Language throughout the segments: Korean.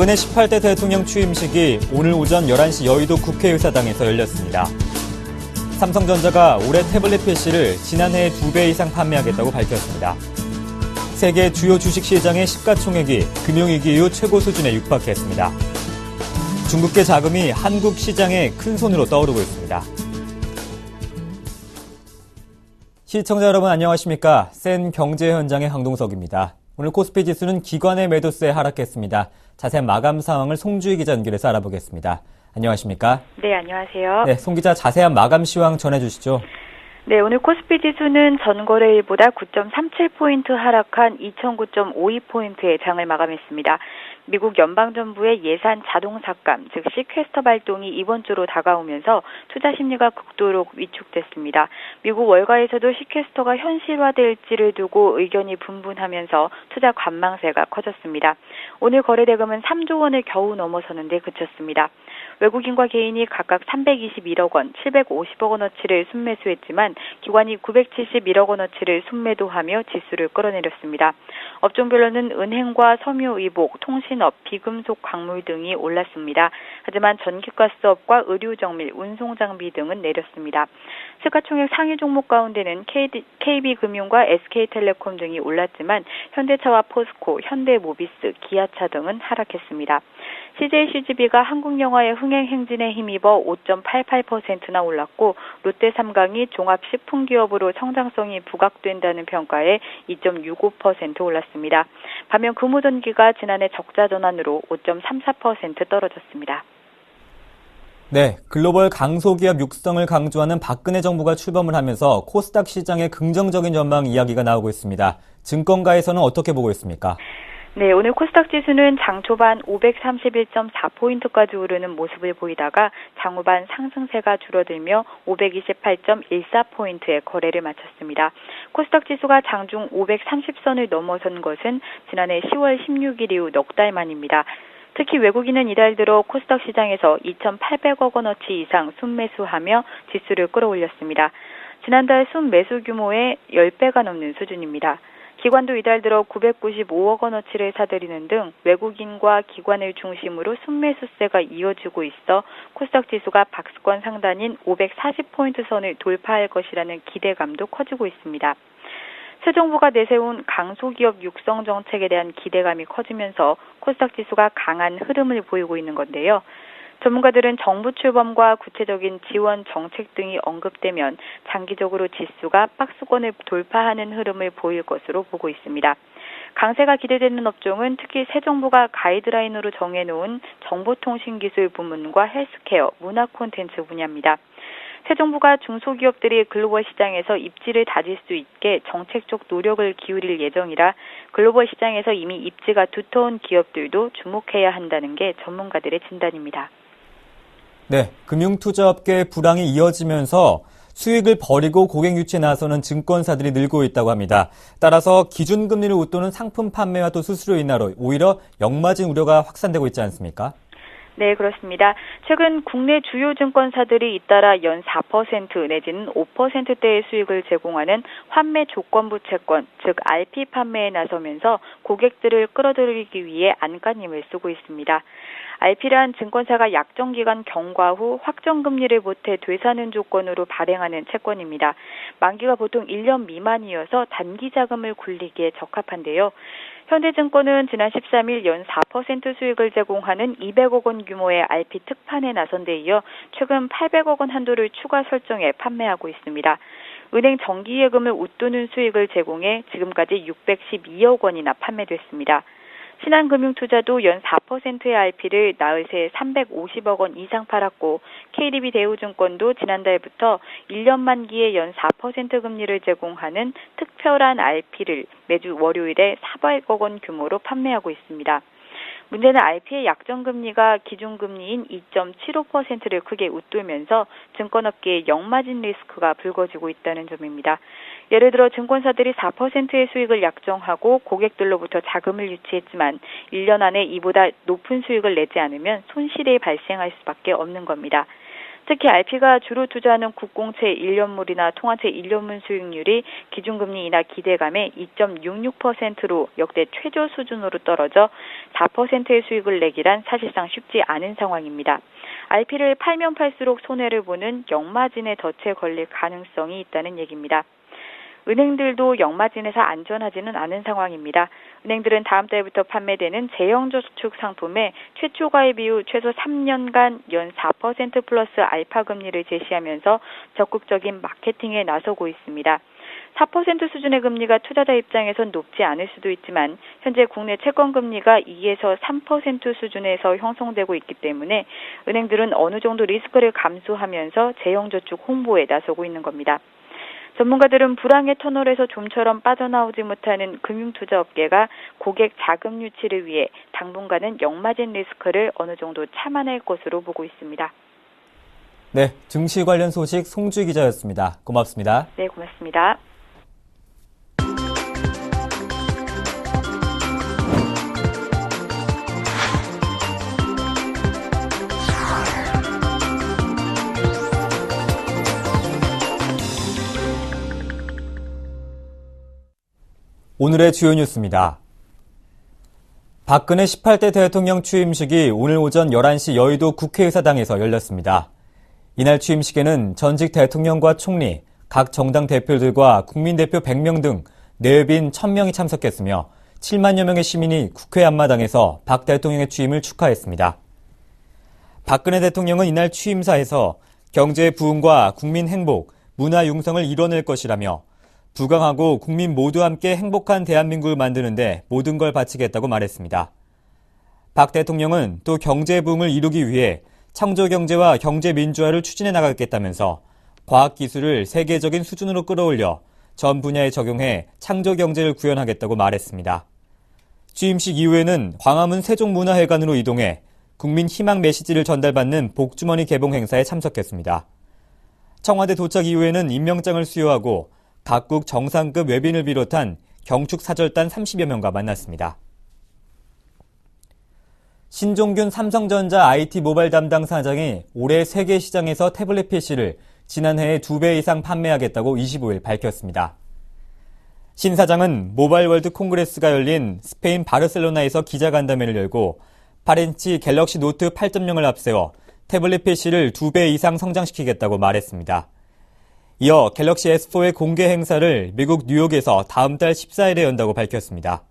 박근혜 18대 대통령 취임식이 오늘 오전 11시 여의도 국회의사당에서 열렸습니다. 삼성전자가 올해 태블릿 PC를 지난해의 2배 이상 판매하겠다고 밝혔습니다. 세계 주요 주식시장의 시가총액이 금융위기 이후 최고 수준에 육박했습니다. 중국계 자금이 한국 시장에 큰 손으로 떠오르고 있습니다. 시청자 여러분 안녕하십니까? 센 경제 현장의 황동석입니다. 오늘 코스피 지수는 기관의 매도세에 하락했습니다. 자세한 마감 상황을 송주희 기자 연결해서 알아보겠습니다. 안녕하십니까? 네, 안녕하세요. 네, 송 기자 자세한 마감 시황 전해주시죠. 네, 오늘 코스피 지수는 전거래일보다 9.37포인트 하락한 2009.52포인트의 장을 마감했습니다. 미국 연방정부의 예산 자동 삭감, 즉 시퀘스터 발동이 이번 주로 다가오면서 투자 심리가 극도로 위축됐습니다. 미국 월가에서도 시퀘스터가 현실화될지를 두고 의견이 분분하면서 투자 관망세가 커졌습니다. 오늘 거래 대금은 3조 원을 겨우 넘어서는데 그쳤습니다. 외국인과 개인이 각각 321억 원, 750억 원어치를 순매수했지만 기관이 971억 원어치를 순매도하며 지수를 끌어내렸습니다. 업종별로는 은행과 섬유의복, 통신업, 비금속 광물 등이 올랐습니다. 하지만 전기가스업과 의료정밀, 운송장비 등은 내렸습니다. 시가총액 상위 종목 가운데는 KB금융과 SK텔레콤 등이 올랐지만 현대차와 포스코, 현대모비스, 기아차 등은 하락했습니다. CJCGV가 한국영화의 흥행 행진에 힘입어 5.88%나 올랐고 롯데삼강이 종합식품기업으로 성장성이 부각된다는 평가에 2.65% 올랐습니다. 반면 금호전기가 지난해 적자 전환으로 5.34% 떨어졌습니다. 네, 글로벌 강소기업 육성을 강조하는 박근혜 정부가 출범을 하면서 코스닥 시장의 긍정적인 전망 이야기가 나오고 있습니다. 증권가에서는 어떻게 보고 있습니까? 네, 오늘 코스닥 지수는 장 초반 531.4포인트까지 오르는 모습을 보이다가 장 후반 상승세가 줄어들며 528.14포인트의 거래를 마쳤습니다. 코스닥 지수가 장중 530선을 넘어선 것은 지난해 10월 16일 이후 넉 달 만입니다. 특히 외국인은 이달 들어 코스닥 시장에서 2,800억 원어치 이상 순매수하며 지수를 끌어올렸습니다. 지난달 순매수 규모의 10배가 넘는 수준입니다. 기관도 이달 들어 995억 원어치를 사들이는 등 외국인과 기관을 중심으로 순매수세가 이어지고 있어 코스닥 지수가 박스권 상단인 540포인트 선을 돌파할 것이라는 기대감도 커지고 있습니다. 새 정부가 내세운 강소기업 육성 정책에 대한 기대감이 커지면서 코스닥 지수가 강한 흐름을 보이고 있는 건데요. 전문가들은 정부 출범과 구체적인 지원 정책 등이 언급되면 장기적으로 지수가 박스권을 돌파하는 흐름을 보일 것으로 보고 있습니다. 강세가 기대되는 업종은 특히 새 정부가 가이드라인으로 정해놓은 정보통신기술 부문과 헬스케어, 문화 콘텐츠 분야입니다. 새 정부가 중소기업들이 글로벌 시장에서 입지를 다질 수 있게 정책적 노력을 기울일 예정이라 글로벌 시장에서 이미 입지가 두터운 기업들도 주목해야 한다는 게 전문가들의 진단입니다. 네, 금융투자업계의 불황이 이어지면서 수익을 버리고 고객 유치에 나서는 증권사들이 늘고 있다고 합니다. 따라서 기준금리를 웃도는 상품 판매와 또 수수료 인하로 오히려 역마진 우려가 확산되고 있지 않습니까? 네, 그렇습니다. 최근 국내 주요 증권사들이 잇따라 연 4% 내지는 5%대의 수익을 제공하는 환매 조건부 채권, 즉 RP 판매에 나서면서 고객들을 끌어들이기 위해 안간힘을 쓰고 있습니다. RP란 증권사가 약정기간 경과 후 확정금리를 보태 되사는 조건으로 발행하는 채권입니다. 만기가 보통 1년 미만이어서 단기 자금을 굴리기에 적합한데요. 현대증권은 지난 13일 연 4% 수익을 제공하는 200억 원 규모의 RP 특판에 나선 데 이어 최근 800억 원 한도를 추가 설정해 판매하고 있습니다. 은행 정기예금을 웃도는 수익을 제공해 지금까지 612억 원이나 판매됐습니다. 신한금융투자도 연 4%의 RP를 나흘 새 350억 원 이상 팔았고 KDB 대우증권도 지난달부터 1년 만기에 연 4% 금리를 제공하는 특별한 RP를 매주 월요일에 400억 원 규모로 판매하고 있습니다. 문제는 RP의 약정금리가 기준금리인 2.75%를 크게 웃돌면서 증권업계의 역마진 리스크가 불거지고 있다는 점입니다. 예를 들어 증권사들이 4%의 수익을 약정하고 고객들로부터 자금을 유치했지만 1년 안에 이보다 높은 수익을 내지 않으면 손실이 발생할 수밖에 없는 겁니다. 특히 RP가 주로 투자하는 국공채 1년물이나 통화채 1년물 수익률이 기준금리 인하 기대감에 2.66%로 역대 최저 수준으로 떨어져 4%의 수익을 내기란 사실상 쉽지 않은 상황입니다. RP를 팔면 팔수록 손해를 보는 역마진에 덫에 걸릴 가능성이 있다는 얘기입니다. 은행들도 역마진에서 안전하지는 않은 상황입니다. 은행들은 다음 달부터 판매되는 재형저축 상품에 최초 가입 이후 최소 3년간 연 4% 플러스 알파 금리를 제시하면서 적극적인 마케팅에 나서고 있습니다. 4% 수준의 금리가 투자자 입장에선 높지 않을 수도 있지만 현재 국내 채권 금리가 2에서 3% 수준에서 형성되고 있기 때문에 은행들은 어느 정도 리스크를 감수하면서 재형저축 홍보에 나서고 있는 겁니다. 전문가들은 불황의 터널에서 좀처럼 빠져나오지 못하는 금융투자업계가 고객 자금 유치를 위해 당분간은 역마진 리스크를 어느 정도 참아낼 것으로 보고 있습니다. 네, 증시 관련 소식 송주희 기자였습니다. 고맙습니다. 네, 고맙습니다. 오늘의 주요 뉴스입니다. 박근혜 18대 대통령 취임식이 오늘 오전 11시 여의도 국회의사당에서 열렸습니다. 이날 취임식에는 전직 대통령과 총리, 각 정당 대표들과 국민대표 100명 등 내빈 1000명이 참석했으며 7만여 명의 시민이 국회 앞마당에서 박 대통령의 취임을 축하했습니다. 박근혜 대통령은 이날 취임사에서 경제 부흥과 국민 행복, 문화 융성을 이뤄낼 것이라며 부강하고 국민 모두 함께 행복한 대한민국을 만드는데 모든 걸 바치겠다고 말했습니다. 박 대통령은 또 경제 부흥을 이루기 위해 창조경제와 경제민주화를 추진해 나가겠다면서 과학기술을 세계적인 수준으로 끌어올려 전 분야에 적용해 창조경제를 구현하겠다고 말했습니다. 취임식 이후에는 광화문 세종문화회관으로 이동해 국민 희망 메시지를 전달받는 복주머니 개봉 행사에 참석했습니다. 청와대 도착 이후에는 임명장을 수여하고 각국 정상급 외빈을 비롯한 경축사절단 30여 명과 만났습니다. 신종균 삼성전자 IT 모바일 담당 사장이 올해 세계 시장에서 태블릿 PC를 지난해의 2배 이상 판매하겠다고 25일 밝혔습니다. 신 사장은 모바일 월드 콩그레스가 열린 스페인 바르셀로나에서 기자간담회를 열고 8인치 갤럭시 노트 8.0을 앞세워 태블릿 PC를 2배 이상 성장시키겠다고 말했습니다. 이어 갤럭시 S4의 공개 행사를 미국 뉴욕에서 다음 달 14일에 연다고 밝혔습니다.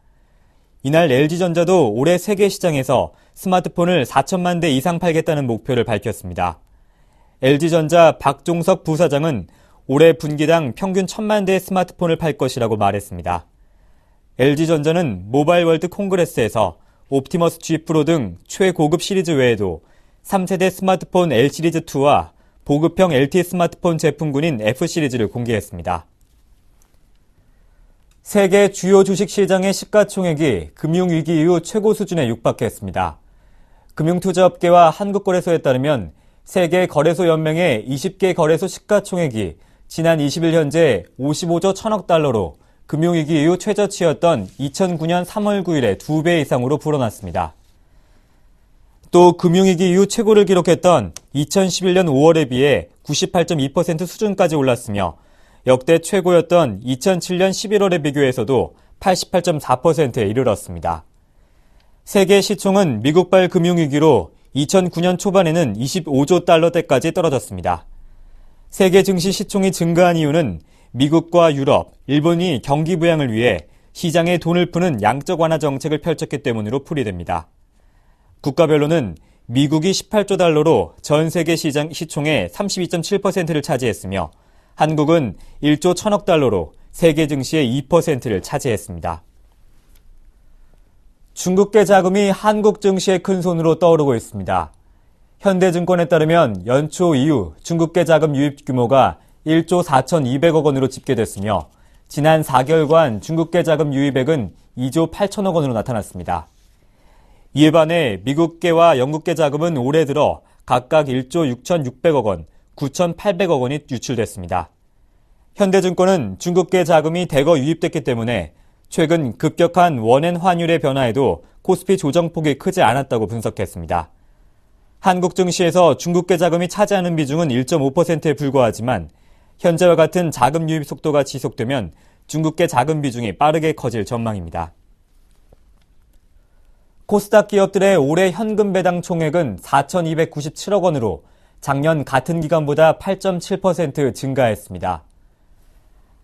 이날 LG전자도 올해 세계 시장에서 스마트폰을 4천만 대 이상 팔겠다는 목표를 밝혔습니다. LG전자 박종석 부사장은 올해 분기당 평균 1,000만 대의 스마트폰을 팔 것이라고 말했습니다. LG전자는 모바일 월드 콩그레스에서 옵티머스 G 프로 등 최고급 시리즈 외에도 3세대 스마트폰 L 시리즈2와 보급형 LTE 스마트폰 제품군인 F 시리즈를 공개했습니다. 세계 주요 주식시장의 시가총액이 금융위기 이후 최고 수준에 육박했습니다. 금융투자업계와 한국거래소에 따르면 세계 거래소 연맹의 20개 거래소 시가총액이 지난 20일 현재 55조 1천억 달러로 금융위기 이후 최저치였던 2009년 3월 9일에 2배 이상으로 불어났습니다. 또 금융위기 이후 최고를 기록했던 2011년 5월에 비해 98.2% 수준까지 올랐으며 역대 최고였던 2007년 11월에 비교해서도 88.4%에 이르렀습니다. 세계 시총은 미국발 금융위기로 2009년 초반에는 25조 달러대까지 떨어졌습니다. 세계 증시 시총이 증가한 이유는 미국과 유럽, 일본이 경기 부양을 위해 시장에 돈을 푸는 양적 완화 정책을 펼쳤기 때문으로 풀이됩니다. 국가별로는 미국이 18조 달러로 전 세계 시장 시총의 32.7%를 차지했으며 한국은 1조 1천억 달러로 세계 증시의 2%를 차지했습니다. 중국계 자금이 한국 증시의 큰 손으로 떠오르고 있습니다. 현대증권에 따르면 연초 이후 중국계 자금 유입 규모가 1조 4,200억 원으로 집계됐으며 지난 4개월간 중국계 자금 유입액은 2조 8천억 원으로 나타났습니다. 이에 반해 미국계와 영국계 자금은 올해 들어 각각 1조 6,600억 원, 9,800억 원이 유출됐습니다. 현대증권은 중국계 자금이 대거 유입됐기 때문에 최근 급격한 원엔 환율의 변화에도 코스피 조정폭이 크지 않았다고 분석했습니다. 한국 증시에서 중국계 자금이 차지하는 비중은 1.5%에 불과하지만 현재와 같은 자금 유입 속도가 지속되면 중국계 자금 비중이 빠르게 커질 전망입니다. 코스닥 기업들의 올해 현금 배당 총액은 4,297억 원으로 작년 같은 기간보다 8.7% 증가했습니다.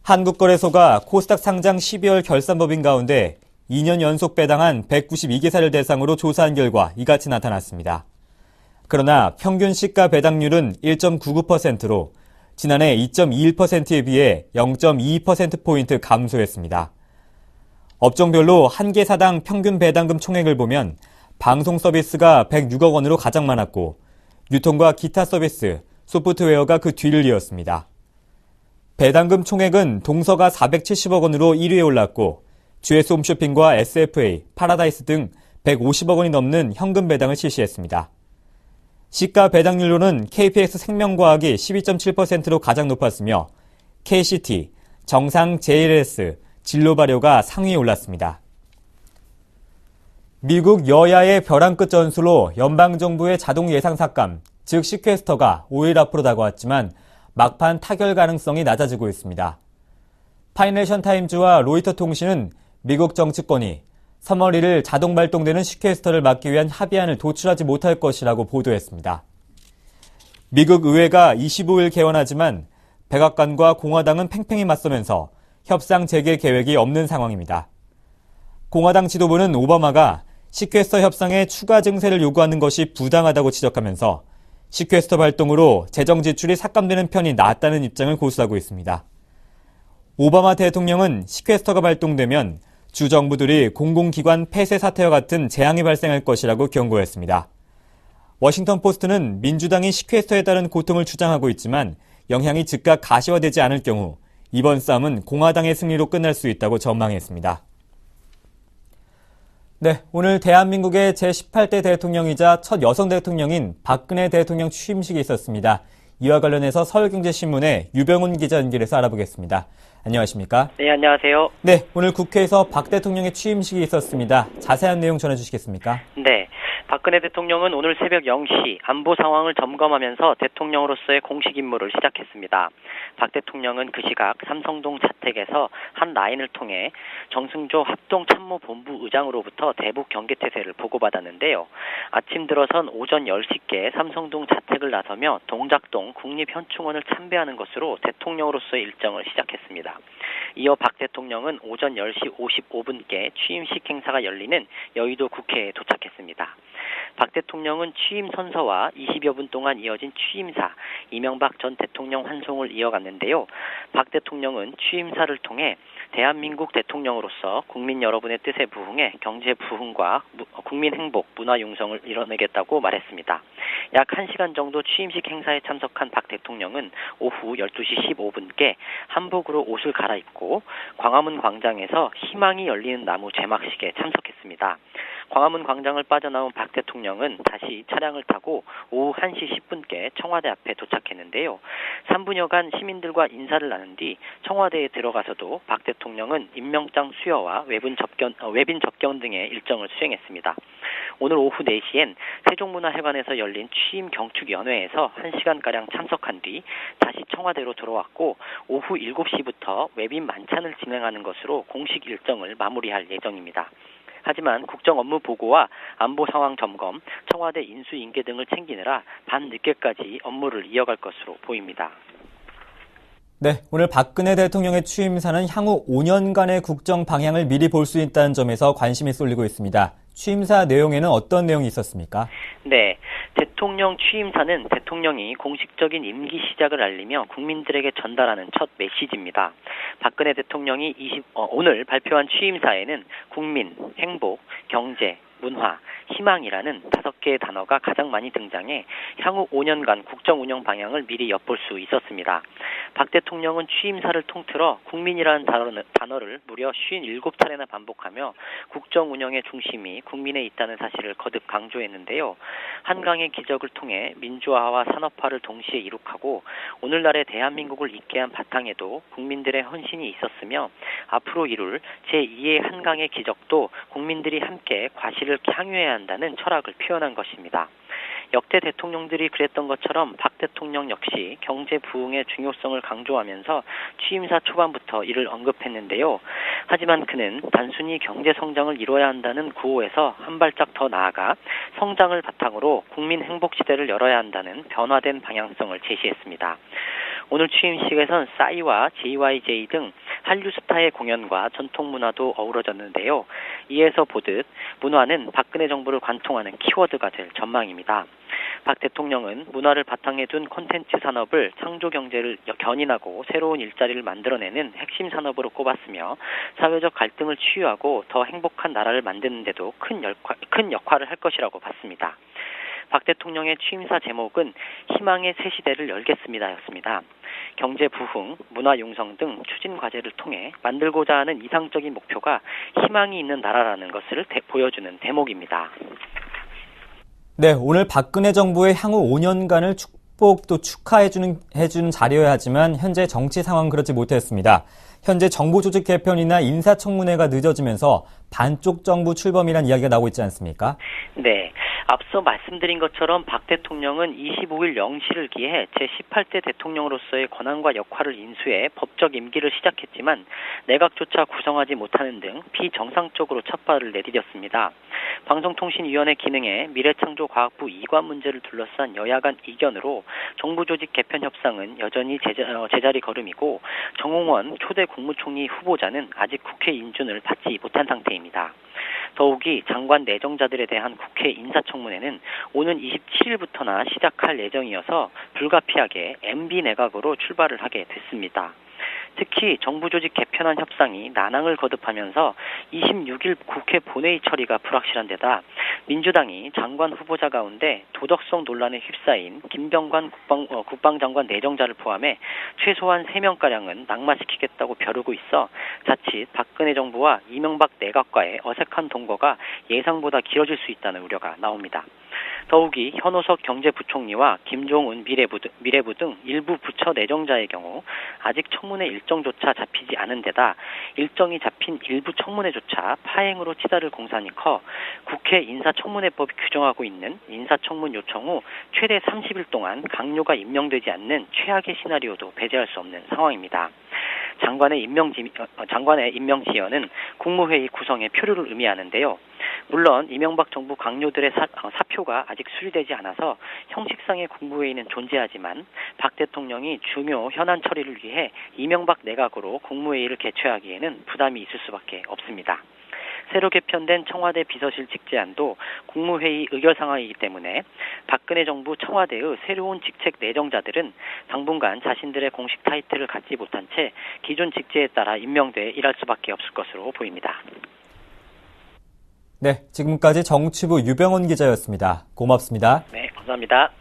한국거래소가 코스닥 상장 12월 결산법인 가운데 2년 연속 배당한 192개사를 대상으로 조사한 결과 이같이 나타났습니다. 그러나 평균 시가 배당률은 1.99%로 지난해 2.21%에 비해 0.22%포인트 감소했습니다. 업종별로 한 개사당 평균 배당금 총액을 보면 방송 서비스가 106억 원으로 가장 많았고 유통과 기타 서비스, 소프트웨어가 그 뒤를 이었습니다. 배당금 총액은 동서가 470억 원으로 1위에 올랐고 GS 홈쇼핑과 SFA, 파라다이스 등 150억 원이 넘는 현금 배당을 실시했습니다. 시가 배당률로는 KPX 생명과학이 12.7%로 가장 높았으며 KCT, 정상 JLS, 진로발효가 상위에 올랐습니다. 미국 여야의 벼랑 끝 전술로 연방정부의 자동 예상 삭감, 즉 시퀘스터가 5일 앞으로 다가왔지만 막판 타결 가능성이 낮아지고 있습니다. 파이낸셜 타임즈와 로이터 통신은 미국 정치권이 3월 1일 자동 발동되는 시퀘스터를 막기 위한 합의안을 도출하지 못할 것이라고 보도했습니다. 미국 의회가 25일 개원하지만 백악관과 공화당은 팽팽히 맞서면서 협상 재개 계획이 없는 상황입니다. 공화당 지도부는 오바마가 시퀘스터 협상에 추가 증세를 요구하는 것이 부당하다고 지적하면서 시퀘스터 발동으로 재정 지출이 삭감되는 편이 낫다는 입장을 고수하고 있습니다. 오바마 대통령은 시퀘스터가 발동되면 주정부들이 공공기관 폐쇄 사태와 같은 재앙이 발생할 것이라고 경고했습니다. 워싱턴 포스트는 민주당이 시퀘스터에 따른 고통을 주장하고 있지만 영향이 즉각 가시화되지 않을 경우 이번 싸움은 공화당의 승리로 끝날 수 있다고 전망했습니다. 네, 오늘 대한민국의 제18대 대통령이자 첫 여성 대통령인 박근혜 대통령 취임식이 있었습니다. 이와 관련해서 서울경제신문의 유병훈 기자 연결해서 알아보겠습니다. 안녕하십니까? 네, 안녕하세요. 네, 오늘 국회에서 박 대통령의 취임식이 있었습니다. 자세한 내용 전해주시겠습니까? 네, 박근혜 대통령은 오늘 새벽 0시 안보 상황을 점검하면서 대통령으로서의 공식 임무를 시작했습니다. 박 대통령은 그 시각 삼성동 자택에서 한 라인을 통해 정승조 합동참모본부 의장으로부터 대북 경계태세를 보고받았는데요. 아침 들어선 오전 10시께 삼성동 자택을 나서며 동작동 국립현충원을 참배하는 것으로 대통령으로서의 일정을 시작했습니다. 이어 박 대통령은 오전 10시 55분께 취임식 행사가 열리는 여의도 국회에 도착했습니다. 박 대통령은 취임 선서와 20여 분 동안 이어진 취임사, 이명박 전 대통령 환송을 이어갔는데요. 박 대통령은 취임사를 통해 대한민국 대통령으로서 국민 여러분의 뜻에 부응해 경제 부흥과 국민 행복, 문화 융성을 이뤄내겠다고 말했습니다. 약 1시간 정도 취임식 행사에 참석한 박 대통령은 오후 12시 15분께 한복으로 옷을 갈아입고 광화문 광장에서 희망이 열리는 나무 제막식에 참석했습니다. 광화문 광장을 빠져나온 박 대통령은 다시 차량을 타고 오후 1시 10분께 청와대 앞에 도착했는데요. 3분여간 시민들과 인사를 나눈 뒤 청와대에 들어가서도 박 대통령은 임명장 수여와 외빈 접견 등의 일정을 수행했습니다. 오늘 오후 4시엔 세종문화회관에서 열린 취임 경축연회에서 1시간가량 참석한 뒤 다시 청와대로 들어왔고 오후 7시부터 외빈 만찬을 진행하는 것으로 공식 일정을 마무리할 예정입니다. 하지만 국정 업무 보고와 안보 상황 점검, 청와대 인수인계 등을 챙기느라 밤늦게까지 업무를 이어갈 것으로 보입니다. 네, 오늘 박근혜 대통령의 취임사는 향후 5년간의 국정 방향을 미리 볼 수 있다는 점에서 관심이 쏠리고 있습니다. 취임사 내용에는 어떤 내용이 있었습니까? 네, 대통령 취임사는 대통령이 공식적인 임기 시작을 알리며 국민들에게 전달하는 첫 메시지입니다. 박근혜 대통령이 오늘 발표한 취임사에는 국민, 행복, 경제, 문화, 희망이라는 5개의 단어가 가장 많이 등장해 향후 5년간 국정 운영 방향을 미리 엿볼 수 있었습니다. 박 대통령은 취임사를 통틀어 국민이라는 단어를 무려 57차례나 반복하며 국정 운영의 중심이 국민에 있다는 사실을 거듭 강조했는데요. 한강의 기적을 통해 민주화와 산업화를 동시에 이룩하고 오늘날의 대한민국을 있게 한 바탕에도 국민들의 헌신이 있었으며 앞으로 이룰 제2의 한강의 기적도 국민들이 함께 과실을 향유해야 한다는 철학을 표현한 것입니다. 역대 대통령들이 그랬던 것처럼 박 대통령 역시 경제 부흥의 중요성을 강조하면서 취임사 초반부터 이를 언급했는데요. 하지만 그는 단순히 경제 성장을 이뤄야 한다는 구호에서 한 발짝 더 나아가 성장을 바탕으로 국민 행복 시대를 열어야 한다는 변화된 방향성을 제시했습니다. 오늘 취임식에선 싸이와 JYJ 등 한류 스타의 공연과 전통 문화도 어우러졌는데요. 이에서 보듯 문화는 박근혜 정부를 관통하는 키워드가 될 전망입니다. 박 대통령은 문화를 바탕에 둔 콘텐츠 산업을 창조 경제를 견인하고 새로운 일자리를 만들어내는 핵심 산업으로 꼽았으며 사회적 갈등을 치유하고 더 행복한 나라를 만드는 데도 큰 역할을 할 것이라고 봤습니다. 박 대통령의 취임사 제목은 희망의 새 시대를 열겠습니다였습니다. 경제 부흥, 문화 융성 등 추진 과제를 통해 만들고자 하는 이상적인 목표가 희망이 있는 나라라는 것을 보여주는 대목입니다. 네, 오늘 박근혜 정부의 향후 5년간을 축복 또 축하해주는 자리여야 하지만 현재 정치 상황 그렇지 못했습니다. 현재 정부 조직 개편이나 인사청문회가 늦어지면서 반쪽 정부 출범이라는 이야기가 나오고 있지 않습니까? 네. 앞서 말씀드린 것처럼 박 대통령은 25일 0시를 기해 제18대 대통령으로서의 권한과 역할을 인수해 법적 임기를 시작했지만 내각조차 구성하지 못하는 등 비정상적으로 첫 발을 내디뎠습니다. 방송통신위원회 기능에 미래창조과학부 이관 문제를 둘러싼 여야 간 이견으로 정부 조직 개편 협상은 여전히 제자리 걸음이고 정홍원 초대 국무총리 후보자는 아직 국회 인준을 받지 못한 상태입니다. 더욱이 장관 내정자들에 대한 국회 인사청문회는 오는 27일부터나 시작할 예정이어서 불가피하게 MB 내각으로 출발을 하게 됐습니다. 특히 정부 조직 개편안 협상이 난항을 거듭하면서 26일 국회 본회의 처리가 불확실한 데다 민주당이 장관 후보자 가운데 도덕성 논란에 휩싸인 김병관 국방장관 내정자를 포함해 최소한 3명가량은 낙마시키겠다고 벼르고 있어 자칫 박근혜 정부와 이명박 내각과의 어색한 동거가 예상보다 길어질 수 있다는 우려가 나옵니다. 더욱이 현오석 경제부총리와 김종훈 미래부 등 일부 부처 내정자의 경우 아직 청문회 일정조차 잡히지 않은 데다 일정이 잡힌 일부 청문회조차 파행으로 치달을 공산이 커 국회 인사청문회법이 규정하고 있는 인사청문 요청 후 최대 30일 동안 강요가 임명되지 않는 최악의 시나리오도 배제할 수 없는 상황입니다. 장관의 임명 지연은 국무회의 구성의 표류를 의미하는데요. 물론 이명박 정부 강요들의 사표가 아직 수리되지 않아서 형식상의 국무회의는 존재하지만 박 대통령이 중요 현안 처리를 위해 이명박 내각으로 국무회의를 개최하기에는 부담이 있을 수밖에 없습니다. 새로 개편된 청와대 비서실 직제안도 국무회의 의결 상황이기 때문에 박근혜 정부 청와대의 새로운 직책 내정자들은 당분간 자신들의 공식 타이틀을 갖지 못한 채 기존 직제에 따라 임명돼 일할 수밖에 없을 것으로 보입니다. 네, 지금까지 정치부 유병원 기자였습니다. 고맙습니다. 네, 감사합니다.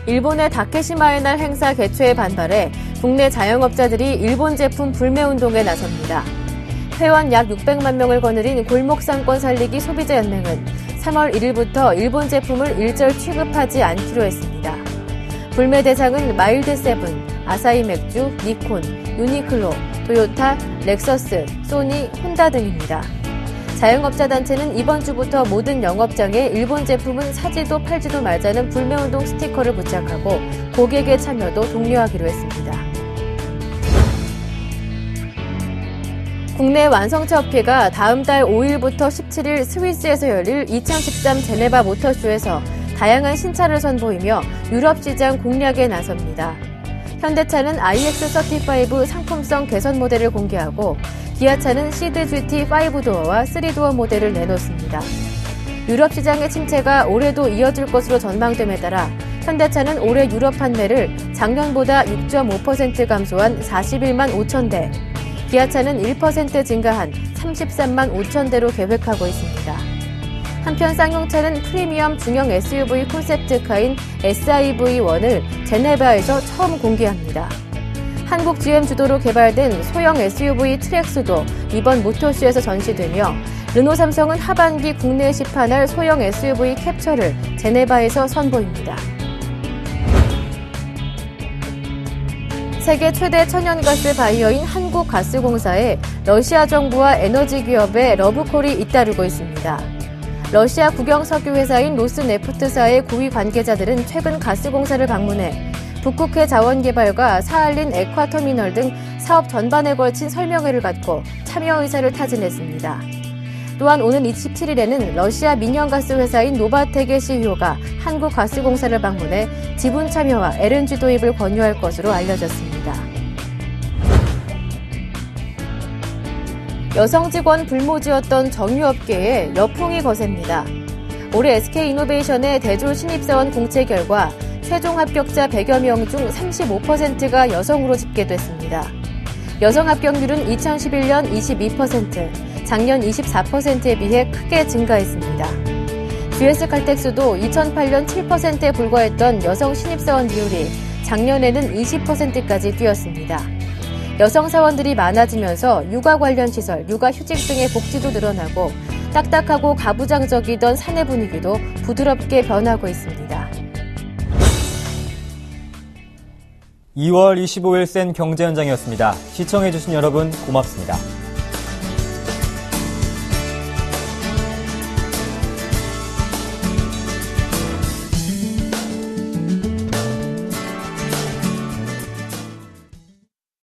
일본의 다케시마의 날 행사 개최에 반발해 국내 자영업자들이 일본 제품 불매운동에 나섭니다. 회원 약 600만 명을 거느린 골목상권 살리기 소비자연맹은 3월 1일부터 일본 제품을 일절 취급하지 않기로 했습니다. 불매 대상은 마일드세븐, 아사히 맥주, 니콘, 유니클로, 토요타, 렉서스, 소니, 혼다 등입니다. 자영업자 단체는 이번 주부터 모든 영업장에 일본 제품은 사지도 팔지도 말자는 불매운동 스티커를 부착하고 고객의 참여도 독려하기로 했습니다. 국내 완성차 업계가 다음 달 5일부터 17일 스위스에서 열릴 2013 제네바 모터쇼에서 다양한 신차를 선보이며 유럽 시장 공략에 나섭니다. 현대차는 iX35 상품성 개선 모델을 공개하고 기아차는 시드 GT 5도어와 3도어 모델을 내놓습니다. 유럽 시장의 침체가 올해도 이어질 것으로 전망됨에 따라 현대차는 올해 유럽 판매를 작년보다 6.5% 감소한 41만 5천 대, 기아차는 1% 증가한 33만 5천 대로 계획하고 있습니다. 한편 쌍용차는 프리미엄 중형 SUV 콘셉트카인 SIV1을 제네바에서 처음 공개합니다. 한국 GM 주도로 개발된 소형 SUV 트랙스도 이번 모터쇼에서 전시되며 르노 삼성은 하반기 국내에 시판할 소형 SUV 캡처를 제네바에서 선보입니다. 세계 최대 천연가스 바이어인 한국가스공사에 러시아 정부와 에너지 기업의 러브콜이 잇따르고 있습니다. 러시아 국영석유 회사인 로스네프트사의 고위 관계자들은 최근 가스공사를 방문해 북극해 자원개발과 사할린 액화터미널 등 사업 전반에 걸친 설명회를 갖고 참여 의사를 타진했습니다. 또한 오는 27일에는 러시아 민영가스 회사인 노바텍의 CEO가 한국가스공사를 방문해 지분 참여와 LNG 도입을 권유할 것으로 알려졌습니다. 여성 직원 불모지였던 정유업계에 여풍이 거셉니다. 올해 SK이노베이션의 대졸 신입사원 공채 결과 최종 합격자 100여 명 중 35%가 여성으로 집계됐습니다. 여성 합격률은 2011년 22%, 작년 24%에 비해 크게 증가했습니다. GS칼텍스도 2008년 7%에 불과했던 여성 신입사원 비율이 작년에는 20%까지 뛰었습니다. 여성 사원들이 많아지면서 육아 관련 시설, 육아휴직 등의 복지도 늘어나고 딱딱하고 가부장적이던 사내 분위기도 부드럽게 변하고 있습니다. 2월 25일 센 경제 현장이었습니다. 시청해주신 여러분 고맙습니다.